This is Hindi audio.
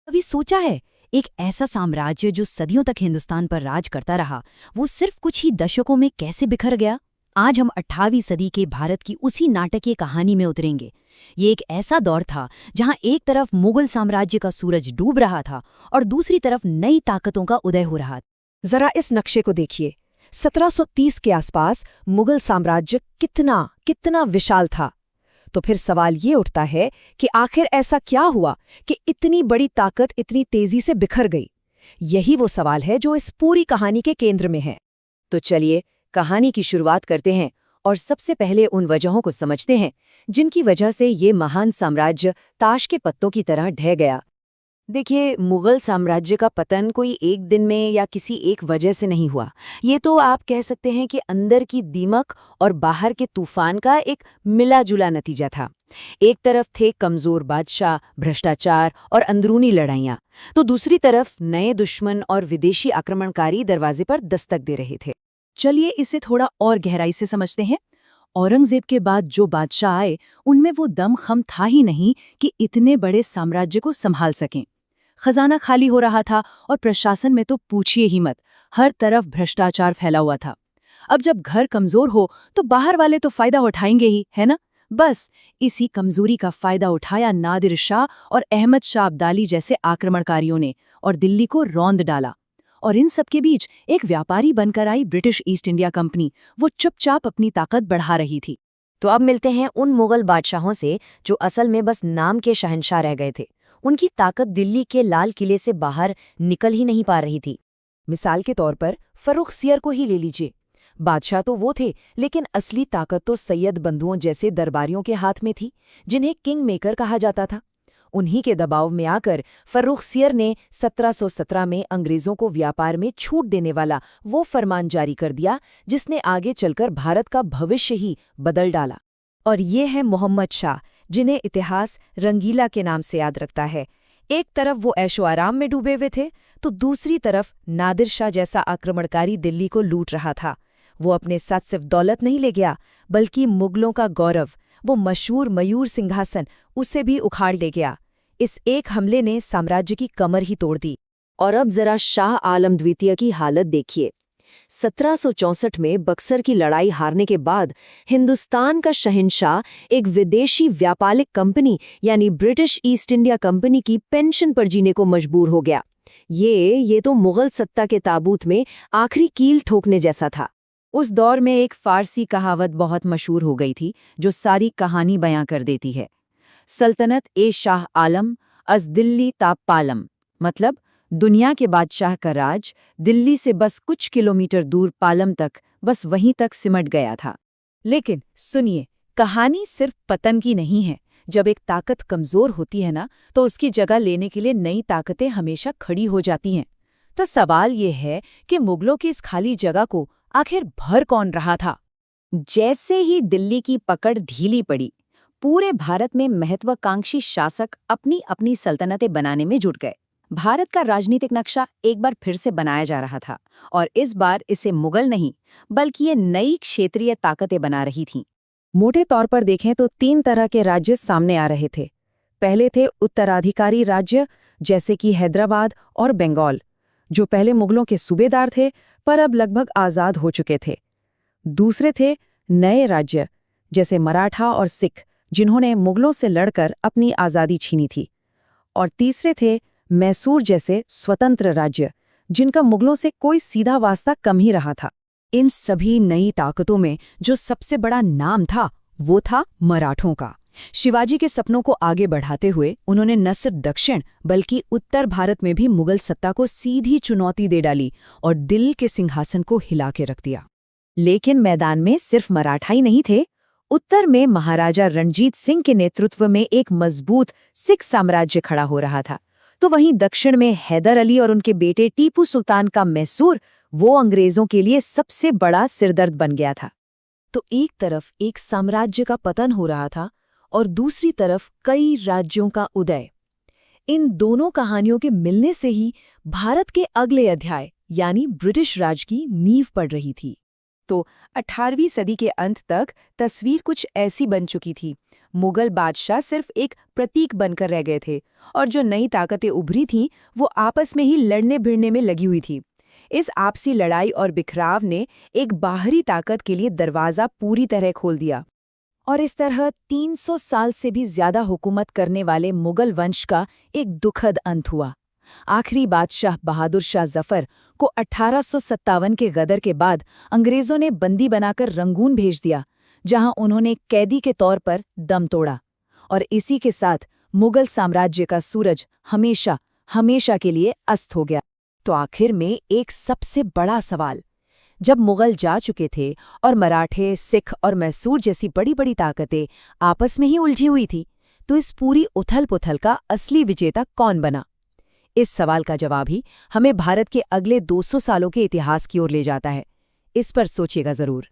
कभी सोचा है, एक ऐसा साम्राज्य जो सदियों तक हिंदुस्तान पर राज करता रहा, वो सिर्फ कुछ ही दशकों में कैसे बिखर गया? आज हम 18वीं सदी के भारत की उसी नाटकीय कहानी में उतरेंगे। ये एक ऐसा दौर था जहां एक तरफ मुगल साम्राज्य का सूरज डूब रहा था और दूसरी तरफ नई ताकतों का उदय हो रहा था। जरा इस नक्शे को देखिए। 1730 के आसपास मुगल साम्राज्य कितना कितना विशाल था। तो फिर सवाल ये उठता है कि आखिर ऐसा क्या हुआ कि इतनी बड़ी ताकत इतनी तेजी से बिखर गई? यही वो सवाल है जो इस पूरी कहानी के केंद्र में है। तो चलिए कहानी की शुरुआत करते हैं और सबसे पहले उन वजहों को समझते हैं जिनकी वजह से ये महान साम्राज्य ताश के पत्तों की तरह ढह गया। देखिए, मुगल साम्राज्य का पतन कोई एक दिन में या किसी एक वजह से नहीं हुआ। ये तो आप कह सकते हैं कि अंदर की दीमक और बाहर के तूफान का एक मिला-जुला नतीजा था। एक तरफ थे कमजोर बादशाह, भ्रष्टाचार और अंदरूनी लड़ाइयाँ, तो दूसरी तरफ नए दुश्मन और विदेशी आक्रमणकारी दरवाजे पर दस्तक दे रहे थे। चलिए इसे थोड़ा और गहराई से समझते हैं। औरंगजेब के बाद जो बादशाह आए, उनमें वो दमखम था ही नहीं कि इतने बड़े साम्राज्य को संभाल सकें। खजाना खाली हो रहा था और प्रशासन में तो पूछिए ही मत, हर तरफ भ्रष्टाचार फैला हुआ था। अब जब घर कमजोर हो तो बाहर वाले तो फायदा उठाएंगे ही, है ना? बस इसी कमजोरी का फायदा उठाया नादिर शाह और अहमद शाह अब्दाली जैसे आक्रमणकारियों ने और दिल्ली को रौंद डाला। और इन सबके बीच एक व्यापारी बनकर आई ब्रिटिश ईस्ट इंडिया कंपनी, वो चुपचाप अपनी ताकत बढ़ा रही थी। तो अब मिलते हैं उन मुगल बादशाहों से जो असल में बस नाम के शहंशाह रह गए थे। उनकी ताकत दिल्ली के लाल किले से बाहर निकल ही नहीं पा रही थी। मिसाल के तौर पर फर्रुखसियर को ही ले लीजिए। बादशाह तो वो थे, लेकिन असली ताकत तो सैयद बंधुओं जैसे दरबारियों के हाथ में थी, जिन्हें किंग मेकर कहा जाता था। उन्हीं के दबाव में आकर फर्रुखसियर ने 1717 में अंग्रेजों को व्यापार में छूट देने वाला वो फरमान जारी कर दिया जिसने आगे चलकर भारत का भविष्य ही बदल डाला। और ये है मोहम्मद शाह, जिन्हें इतिहास रंगीला के नाम से याद रखता है। एक तरफ वो ऐशो आराम में डूबे हुए थे, तो दूसरी तरफ नादिर शाह जैसा आक्रमणकारी दिल्ली को लूट रहा था। वो अपने साथ सिर्फ दौलत नहीं ले गया, बल्कि मुगलों का गौरव, वो मशहूर मयूर सिंहासन, उसे भी उखाड़ ले गया। इस एक हमले ने साम्राज्य की कमर ही तोड़ दी। और अब जरा शाह आलम द्वितीय की हालत देखिए। 1764 में बक्सर की लड़ाई हारने के बाद हिंदुस्तान का शहंशाह एक विदेशी व्यापारिक कंपनी यानी ब्रिटिश ईस्ट इंडिया कंपनी की पेंशन पर जीने को मजबूर हो गया। ये तो मुगल सत्ता के ताबूत में आखिरी कील ठोकने जैसा था। उस दौर में एक फारसी कहावत बहुत मशहूर हो गई थी जो सारी कहानी बयां कर देती है। सल्तनत ए शाह आलम अज दिल्ली ताप पालम, मतलब दुनिया के बादशाह का राज दिल्ली से बस कुछ किलोमीटर दूर पालम तक, बस वहीं तक सिमट गया था। लेकिन सुनिए, कहानी सिर्फ पतन की नहीं है। जब एक ताकत कमजोर होती है ना, तो उसकी जगह लेने के लिए नई ताकतें हमेशा खड़ी हो जाती हैं। तो सवाल ये है कि मुगलों की इस खाली जगह को आखिर भर कौन रहा था? जैसे ही दिल्ली की पकड़ ढीली पड़ी, पूरे भारत में महत्वाकांक्षी शासक अपनी अपनी सल्तनतें बनाने में जुट गए। भारत का राजनीतिक नक्शा एक बार फिर से बनाया जा रहा था, और इस बार इसे मुगल नहीं बल्कि ये नई क्षेत्रीय ताकतें बना रही थीं। मोटे तौर पर देखें तो 3 तरह के राज्य सामने आ रहे थे। पहले थे उत्तराधिकारी राज्य, जैसे कि हैदराबाद और बंगाल, जो पहले मुगलों के सूबेदार थे पर अब लगभग आज़ाद हो चुके थे। दूसरे थे नए राज्य, जैसे मराठा और सिख, जिन्होंने मुगलों से लड़कर अपनी आज़ादी छीनी थी। और तीसरे थे मैसूर जैसे स्वतंत्र राज्य, जिनका मुगलों से कोई सीधा वास्ता कम ही रहा था। इन सभी नई ताकतों में जो सबसे बड़ा नाम था, वो था मराठों का। शिवाजी के सपनों को आगे बढ़ाते हुए उन्होंने न सिर्फ दक्षिण बल्कि उत्तर भारत में भी मुगल सत्ता को सीधी चुनौती दे डाली और दिल के सिंहासन को हिला के रख दिया। लेकिन मैदान में सिर्फ मराठा ही नहीं थे। उत्तर में महाराजा रणजीत सिंह के नेतृत्व में एक मजबूत सिख साम्राज्य खड़ा हो रहा था, तो वहीं दक्षिण में हैदर अली और उनके बेटे टीपू सुल्तान का मैसूर, वो अंग्रेजों के लिए सबसे बड़ा सिरदर्द बन गया था। तो एक तरफ एक साम्राज्य का पतन हो रहा था और दूसरी तरफ कई राज्यों का उदय। इन दोनों कहानियों के मिलने से ही भारत के अगले अध्याय यानी ब्रिटिश राज की नींव पड़ रही थी। तो 18वीं सदी के अंत तक तस्वीर कुछ ऐसी बन चुकी थी। मुगल बादशाह सिर्फ एक प्रतीक बनकर रह गए थे और जो नई ताकतें उभरी थीं वो आपस में ही लड़ने भिड़ने में लगी हुई थी। इस आपसी लड़ाई और बिखराव ने एक बाहरी ताकत के लिए दरवाज़ा पूरी तरह खोल दिया और इस तरह 300 साल से भी ज्यादा हुकूमत करने वाले मुगल वंश का एक दुखद अंत हुआ। आखिरी बादशाह बहादुर शाह जफर को 1857 के गदर के बाद अंग्रेजों ने बंदी बनाकर रंगून भेज दिया, जहां उन्होंने कैदी के तौर पर दम तोड़ा। और इसी के साथ मुगल साम्राज्य का सूरज हमेशा हमेशा के लिए अस्त हो गया। तो आखिर में एक सबसे बड़ा सवाल, जब मुगल जा चुके थे और मराठे, सिख और मैसूर जैसी बड़ी बड़ी ताकतें आपस में ही उलझी हुई थी, तो इस पूरी उथल-पुथल का असली विजेता कौन बना? इस सवाल का जवाब ही हमें भारत के अगले 200 सालों के इतिहास की ओर ले जाता है। इस पर सोचिएगा जरूर।